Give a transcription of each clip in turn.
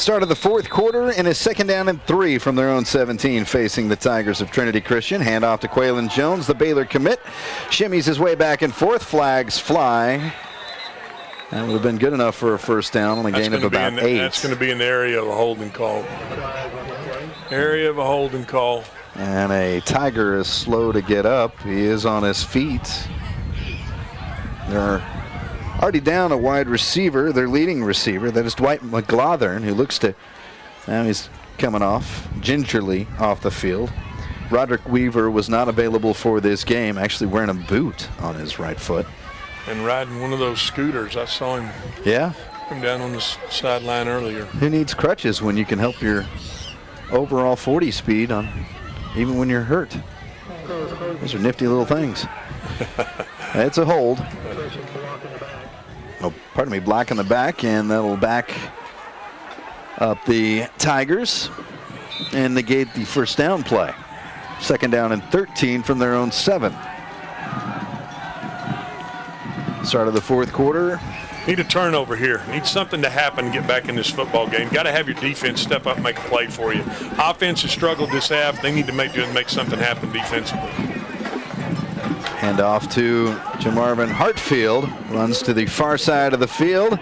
Start of the fourth quarter, and a 2nd down and 3 from their own 17 facing the Tigers of Trinity Christian. Handoff to Quaylen Jones, the Baylor commit. Shimmies his way back and forth. Flags fly. That would have been good enough for a first down on a gain of about 8. That's going to be in the area of a holding call. Area of a holding call. And a Tiger is slow to get up. He is on his feet. They're already down a wide receiver, their leading receiver. That is Dwight McGlothern, who looks to, now he's coming off, gingerly off the field. Roderick Weaver was not available for this game, actually wearing a boot on his right foot. And riding one of those scooters. I saw him. Yeah. Come down on the sideline earlier. Who needs crutches when you can help your overall 40 speed on, even when you're hurt? Those are nifty little things. It's a hold. Oh, pardon me, block in the back, and that'll back up the Tigers and negate the first down play. 2nd down and 13 from their own 7. Start of the fourth quarter. Need a turnover here. Need something to happen to get back in this football game. Got to have your defense step up and make a play for you. Offense has struggled this half. They need to make something happen defensively. Hand off to Jamarvin Hartfield. Runs to the far side of the field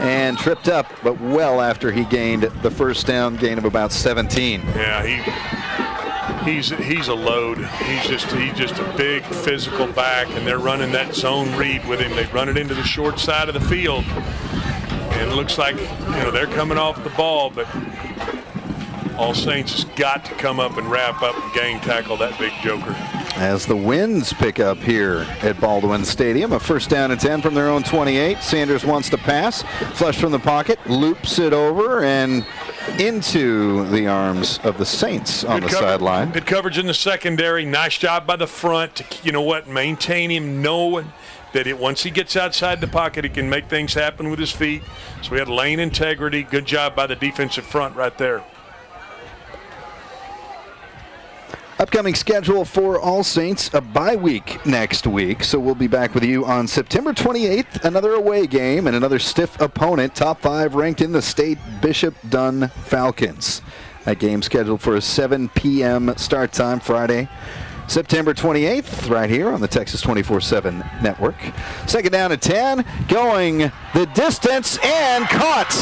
and tripped up, but well after he gained the first down, gain of about 17. Yeah, he's a load. He's just a big physical back, and they're running that zone read with him. They run it into the short side of the field, and it looks like they're coming off the ball, but All Saints has got to come up and wrap up and gang tackle that big joker. As the winds pick up here at Baldwin Stadium, a 1st down and 10 from their own 28. Sanders wants to pass, flush from the pocket, loops it over and into the arms of the Saints on the sideline. Good coverage in the secondary. Nice job by the front to, maintain him, knowing that once he gets outside the pocket, he can make things happen with his feet. So we had lane integrity. Good job by the defensive front right there. Upcoming schedule for All Saints, a bye week next week. So we'll be back with you on September 28th, another away game and another stiff opponent, top 5 ranked in the state, Bishop Dunn Falcons. That game scheduled for a 7 p.m. start time Friday, September 28th, right here on the Texas 24/7 network. 2nd down and 10, going the distance and caught.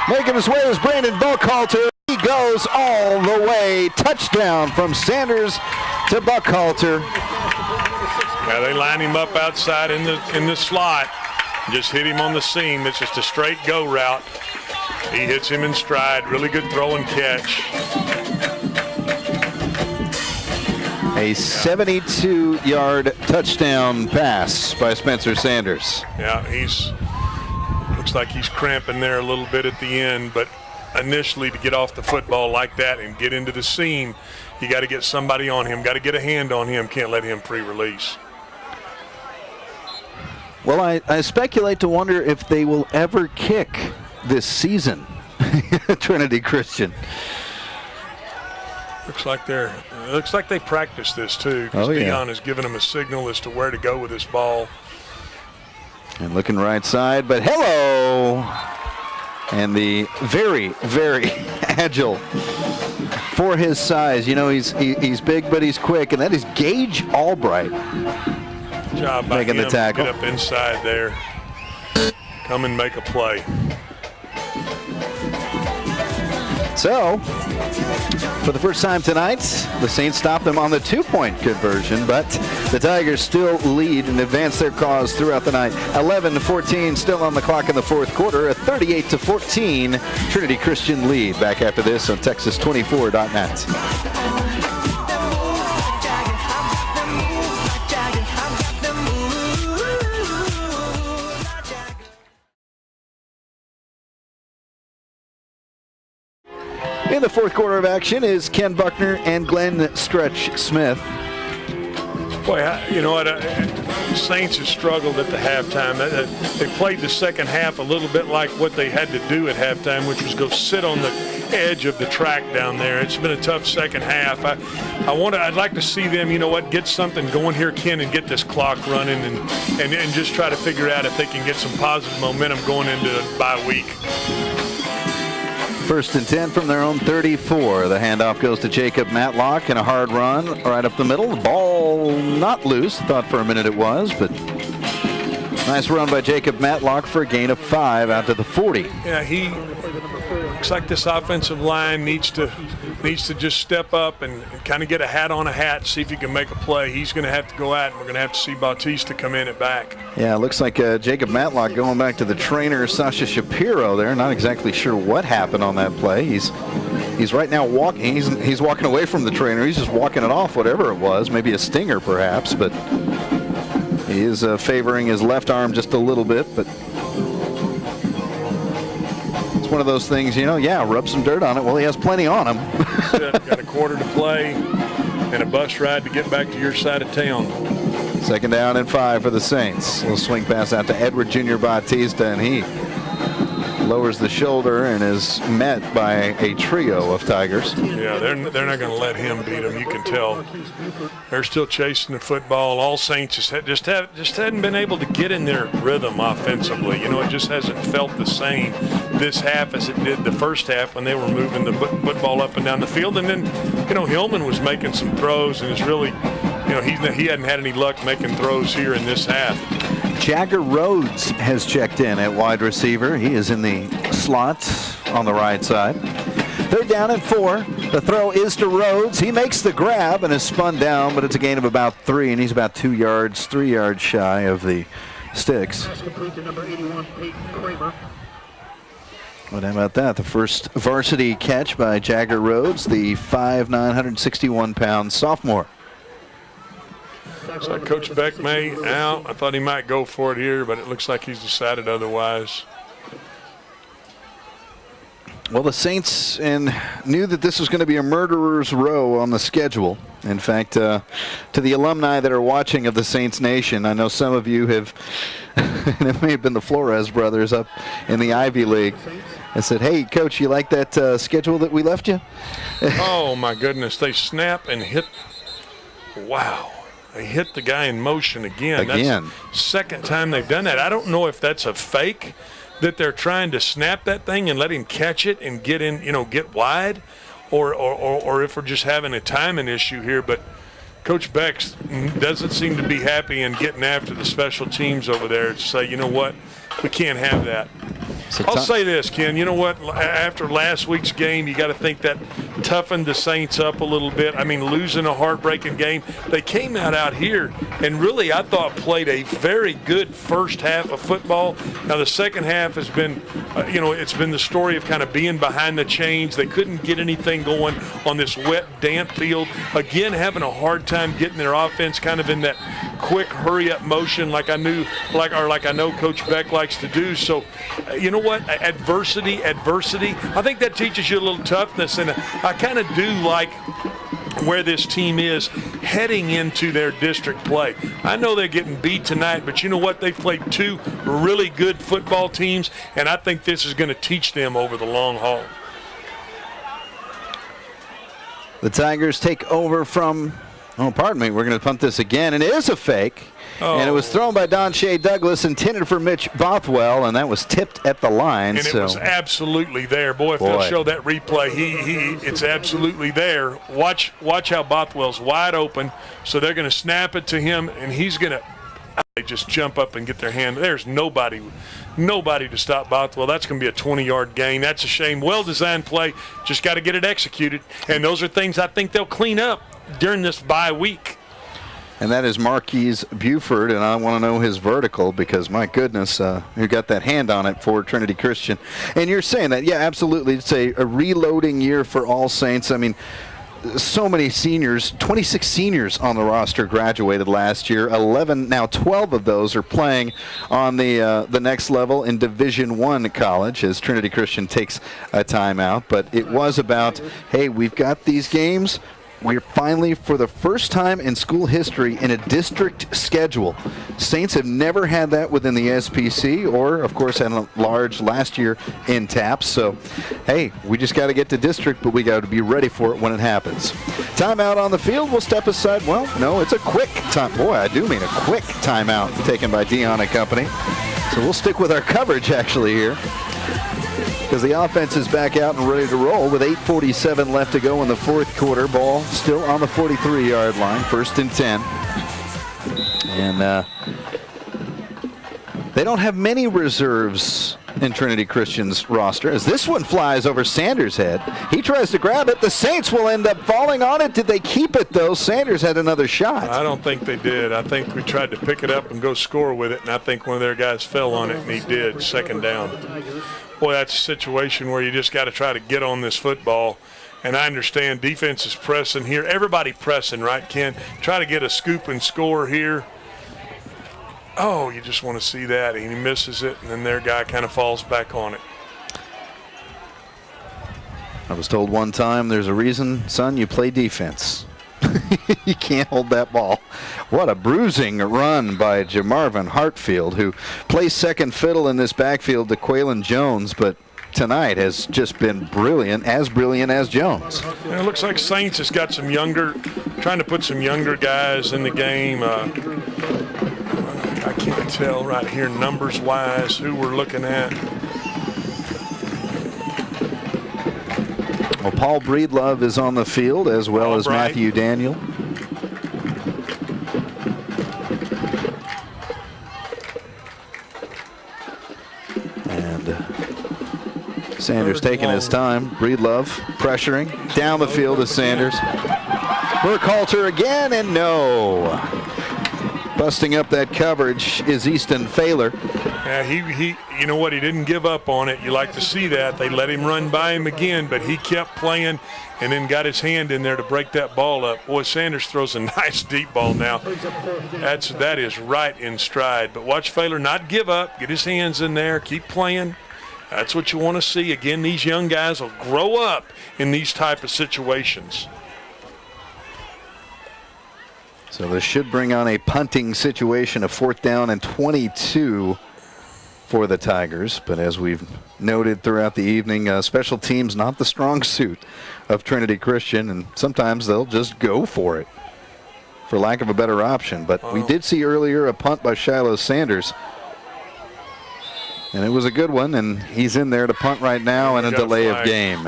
Making his way is Brandon Buckhalter. He goes all the way. Touchdown from Sanders to Buckhalter. Yeah, they line him up outside in the slot. Just hit him on the seam. It's just a straight go route. He hits him in stride. Really good throw and catch. A 72-yard touchdown pass by Spencer Sanders. Yeah, looks like he's cramping there a little bit at the end, but initially to get off the football like that and get into the seam, you got to get somebody on him, got to get a hand on him, can't let him pre-release. Well, I speculate to wonder if they will ever kick this season, Trinity Christian. Looks like they practice this too, because Dion has given them a signal as to where to go with this ball. And looking right side, but hello! And the very, very agile for his size. He's big, but he's quick, and that is Gage Albright. Good job by making him the tackle. Get up inside there. Come and make a play. So, for the first time tonight, the Saints stopped them on the 2-point conversion, but the Tigers still lead and advance their cause throughout the night. 11-14 still on the clock in the fourth quarter, a 38-14 Trinity Christian lead. Back after this on Texas24.net. In the fourth quarter of action is Ken Buckner and Glenn Stretch Smith. Boy, you know what? Saints have struggled at the halftime. They played the second half a little bit like what they had to do at halftime, which was go sit on the edge of the track down there. It's been a tough second half. I'd like to see them, get something going here, Ken, and get this clock running and just try to figure out if they can get some positive momentum going into a bye week. First and 10 from their own 34. The handoff goes to Jacob Matlock and a hard run right up the middle. The ball not loose. Thought for a minute it was, but nice run by Jacob Matlock for a gain of 5 out to the 40. Yeah, he looks like this offensive line needs to just step up and kind of get a hat on a hat, see if he can make a play. He's going to have to go out, and we're going to have to see Bautista come in at back. Yeah, it looks like Jacob Matlock going back to the trainer, Sasha Shapiro there. Not exactly sure what happened on that play. He's right now walking. He's walking away from the trainer. He's just walking it off, whatever it was. Maybe a stinger, perhaps, but he is favoring his left arm just a little bit, but it's one of those things, rub some dirt on it. Well, he has plenty on him. Got a quarter to play and a bus ride to get back to your side of town. Second down and 5 for the Saints. Little swing pass out to Edward Jr. Bautista, and he lowers the shoulder and is met by a trio of Tigers. Yeah, they're not going to let him beat them. You can tell they're still chasing the football. All Saints just hadn't been able to get in their rhythm offensively. It just hasn't felt the same this half as it did the first half when they were moving the football up and down the field. And then, Hillman was making some throws and is really, he hadn't had any luck making throws here in this half. Jagger Rhodes has checked in at wide receiver. He is in the slot on the right side. Third down and 4. The throw is to Rhodes. He makes the grab and is spun down, but it's a gain of about 3, and he's about 3 yards shy of the sticks. What about that? The first varsity catch by Jagger Rhodes, the 5'9", 161-pound sophomore. Looks like Coach Beck may out. I thought he might go for it here, but it looks like he's decided otherwise. Well, the Saints knew that this was going to be a murderer's row on the schedule. In fact, to the alumni that are watching of the Saints Nation, I know some of you have, and it may have been the Flores brothers up in the Ivy League, I said, hey, Coach, you like that schedule that we left you? Oh, my goodness. They snap and hit. Wow. They hit the guy in motion again. That's the second time they've done that. I don't know if that's a fake, that they're trying to snap that thing and let him catch it and get in, get wide, or if we're just having a timing issue here. But Coach Beck doesn't seem to be happy in getting after the special teams over there to say, you know what, we can't have that. I'll say this, Ken. You know what? After last week's game, you got to think that toughened the Saints up a little bit. I mean, losing a heartbreaking game. They came out here and really, I thought, played a very good first half of football. Now, the second half has been, it's been the story of kind of being behind the chains. They couldn't get anything going on this wet, damp field. Again, having a hard time getting their offense kind of in that quick, hurry-up motion like I know Coach Beck likes to do. So, you know what? Adversity. I think that teaches you a little toughness, and I kind of do like where this team is heading into their district play. I know they're getting beat tonight, but you know what? They've played 2 really good football teams, and I think this is going to teach them over the long haul. The Tigers take over from, we're going to punt this again, and it is a fake. Oh. And it was thrown by Don Shea Douglas, intended for Mitch Bothwell, and that was tipped at the line. And it was absolutely there. Boy, if they'll show that replay, it's absolutely there. Watch how Bothwell's wide open. So they're going to snap it to him, and he's going to just jump up and get their hand. There's nobody to stop Bothwell. That's going to be a 20-yard gain. That's a shame. Well-designed play. Just got to get it executed. And those are things I think they'll clean up during this bye week. And that is Marquise Buford, and I want to know his vertical because, my goodness, who got that hand on it for Trinity Christian. And you're saying that, yeah, absolutely. It's a reloading year for All Saints. I mean, so many seniors, 26 seniors on the roster graduated last year. 12 of those are playing on the next level in Division I college as Trinity Christian takes a timeout. But it was about, hey, we've got these games. We're finally, for the first time in school history, in a district schedule. Saints have never had that within the SPC or, of course, had a large last year in TAPS. So, hey, we just got to get to district, but we got to be ready for it when it happens. Timeout on the field. We'll step aside. Well, no, it's a quick time. Boy, I do mean a quick timeout taken by Dion and company. So we'll stick with our coverage, actually, here. because the offense is back out and ready to roll with 8:47 left to go in the fourth quarter. Ball still on the 43-yard line, 1st and 10. And they don't have many reserves in Trinity Christian's roster, as this one flies over Sanders' head. He tries to grab it. The Saints will end up falling on it. Did they keep it, though? Sanders had another shot. I don't think they did. I think we tried to pick it up and go score with it, and I think one of their guys fell on it, and he did, 2nd down. Boy, that's a situation where you just got to try to get on this football. And I understand defense is pressing here. Everybody pressing, right, Ken? Try to get a scoop and score here. Oh, you just want to see that. And he misses it, and then their guy kind of falls back on it. I was told one time, there's a reason, son, you play defense. You can't hold that ball. What a bruising run by Jamarvin Hartfield, who plays second fiddle in this backfield to Quaylen Jones, but tonight has just been brilliant as Jones. And it looks like Saints has got some younger, trying to put some younger guys in the game. I can't tell right here numbers-wise who we're looking at. Well, Paul Breedlove is on the field, as well as Matthew Daniel. And Sanders taking his time. Breedlove pressuring. Down the field is Sanders. Burkhalter again, and no. Busting up that coverage is Easton Failer. Yeah, he you know what, he didn't give up on it. You like to see that. They let him run by him again, but he kept playing and then got his hand in there to break that ball up. Boy, Sanders throws a nice deep ball now. That is right in stride. But watch Failer not give up, get his hands in there, keep playing. That's what you want to see. Again, these young guys will grow up in these type of situations. So this should bring on a punting situation, a 4th down and 22 for the Tigers. But as we've noted throughout the evening, special teams not the strong suit of Trinity Christian, and sometimes they'll just go for it, for lack of a better option. But we did see earlier a punt by Shiloh Sanders, and it was a good one, and he's in there to punt right now in a delay of game.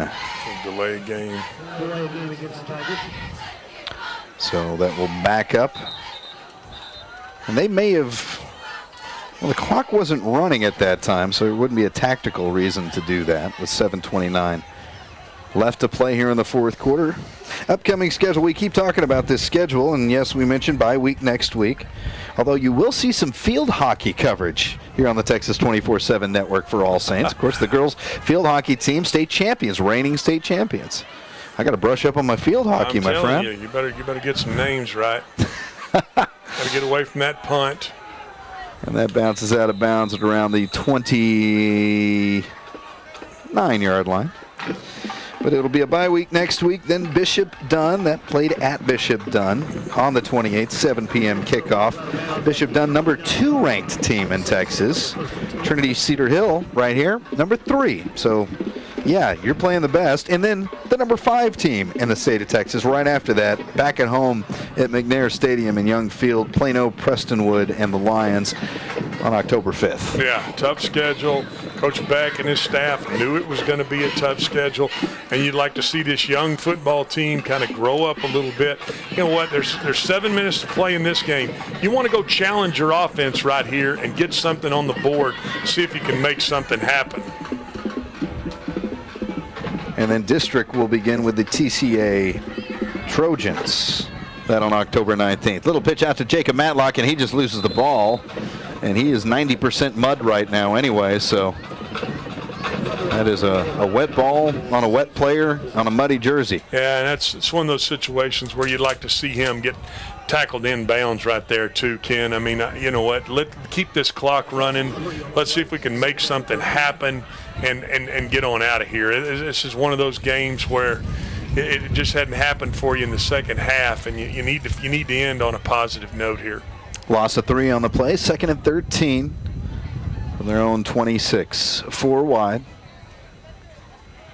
Delay game. Against the Tigers. So that will back up. And they may have, well, the clock wasn't running at that time, so it wouldn't be a tactical reason to do that with 7:29 left to play here in the fourth quarter. Upcoming schedule, we keep talking about this schedule, and yes, we mentioned bye week next week. Although you will see some field hockey coverage here on the Texas 24/7 network for All Saints. Of course, the girls' field hockey team, state champions, reigning state champions. I got to brush up on my field hockey, my friend. You better get some names right. Got to get away from that punt. And that bounces out of bounds at around the 29-yard line. But it'll be a bye week next week. Then Bishop Dunn, that played at Bishop Dunn on the 28th, 7 p.m. kickoff. Bishop Dunn, number 2 ranked team in Texas. Trinity Cedar Hill right here, number 3. So, yeah, you're playing the best. And then the number 5 team in the state of Texas right after that, back at home at McNair Stadium in Young Field, Plano, Prestonwood, and the Lions on October 5th. Yeah, tough schedule. Coach Beck and his staff knew it was going to be a tough schedule, and you'd like to see this young football team kind of grow up a little bit. You know what? There's 7 minutes to play in this game. You want to go challenge your offense right here and get something on the board, see if you can make something happen. And then district will begin with the TCA Trojans. That on October 19th. Little pitch out to Jacob Matlock, and he just loses the ball. And he is 90% mud right now anyway, so that is a wet ball on a wet player on a muddy jersey. Yeah, and it's one of those situations where you'd like to see him get tackled in bounds right there too, Ken. I mean, you know what? Keep this clock running. Let's see if we can make something happen and get on out of here. This is one of those games where it just hadn't happened for you in the second half, and you need to end on a positive note here. Loss of 3 on the play, 2nd and 13 from their own 26. 4 wide.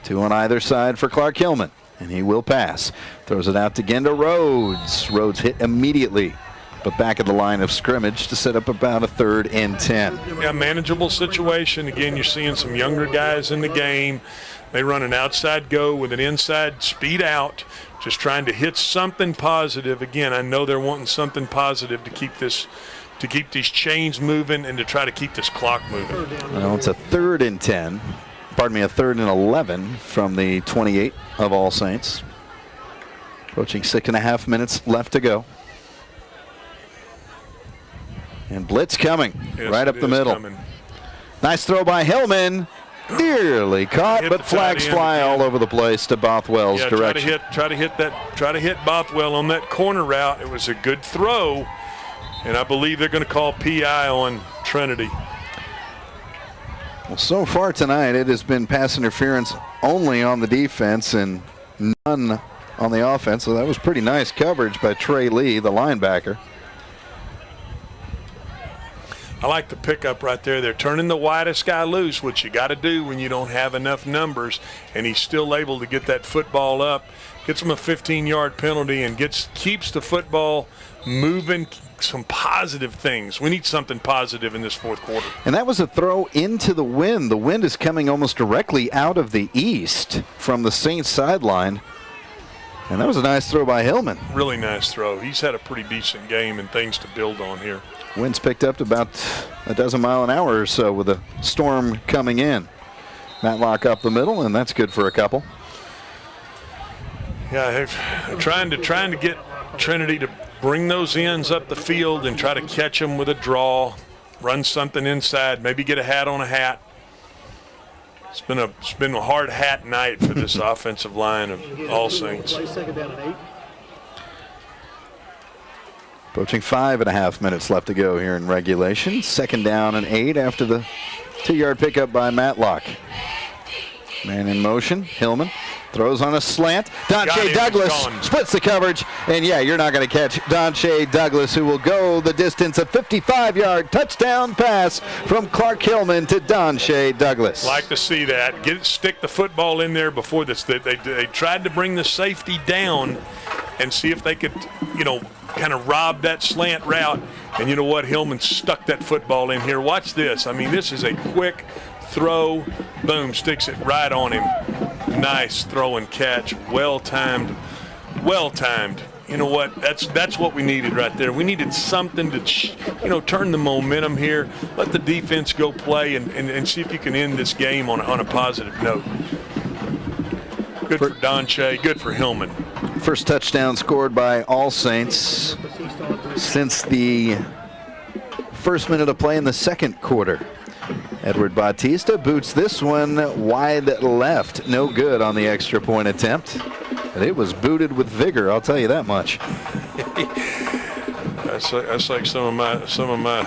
2 on either side for Clark Hillman, and he will pass. Throws it out to Genda Rhodes. Rhodes hit immediately but back at the line of scrimmage to set up about a 3rd and 10. Yeah, manageable situation. Again, you're seeing some younger guys in the game. They run an outside go with an inside speed out, just trying to hit something positive. Again, I know they're wanting something positive to keep these chains moving and to try to keep this clock moving. Well, it's a 3rd and 10. Pardon me, a 3rd and 11 from the 28 of All Saints. Approaching 6.5 minutes left to go. And blitz coming, yes, right up the middle. Coming. Nice throw by Hillman. Nearly caught, but flags fly all over the place to Bothwell's direction. Try to hit Bothwell on that corner route. It was a good throw, and I believe they're going to call PI on Trinity. Well, so far tonight, it has been pass interference only on the defense and none on the offense. So that was pretty nice coverage by Trey Lee, the linebacker. I like the pickup right there. They're turning the widest guy loose, which you got to do when you don't have enough numbers, and he's still able to get that football up, gets him a 15-yard penalty, and keeps the football moving. Some positive things. We need something positive in this 4th quarter. And that was a throw into the wind. The wind is coming almost directly out of the east from the Saints sideline. And that was a nice throw by Hillman. Really nice throw. He's had a pretty decent game and things to build on here. Winds picked up to about a dozen mile an hour or so with a storm coming in. Matlock up the middle, and that's good for a couple. Yeah, trying to get Trinity to bring those ends up the field and try to catch them with a draw, run something inside, maybe get a hat on a hat. It's been a hard hat night for this offensive line of All Saints. Approaching 5.5 minutes left to go here in regulation. 2nd down and 8 after the 2-yard pickup by Matlock. Man in motion, Hillman throws on a slant. Donche Douglas splits the coverage, and yeah, you're not going to catch Donche Douglas, who will go the distance. A 55-yard touchdown pass from Clark Hillman to Donche Douglas. Like to see that. Stick the football in there before this. They tried to bring the safety down and see if they could, kind of rob that slant route. And you know what? Hillman stuck that football in here. Watch this. I mean, this is a quick throw. Boom, sticks it right on him. Nice throw and catch. Well-timed. Well-timed. You know what? That's what we needed right there. We needed something to, turn the momentum here. Let the defense go play and see if you can end this game on a positive note. Good for Donche. Good for Hillman. First touchdown scored by All Saints since the first minute of play in the 2nd quarter. Edward Bautista boots this one wide left. No good on the extra point attempt. But it was booted with vigor, I'll tell you that much. That's like some of my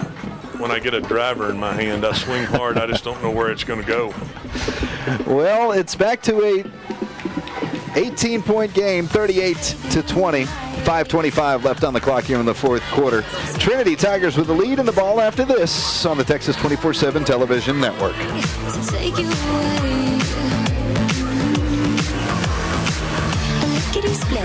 when I get a driver in my hand, I swing hard. I just don't know where it's going to go. Well, it's back to a 18-point game, 38-20. 5:25 left on the clock here in the 4th quarter. Trinity Tigers with the lead and the ball after this on the Texas 24/7 television network. Split,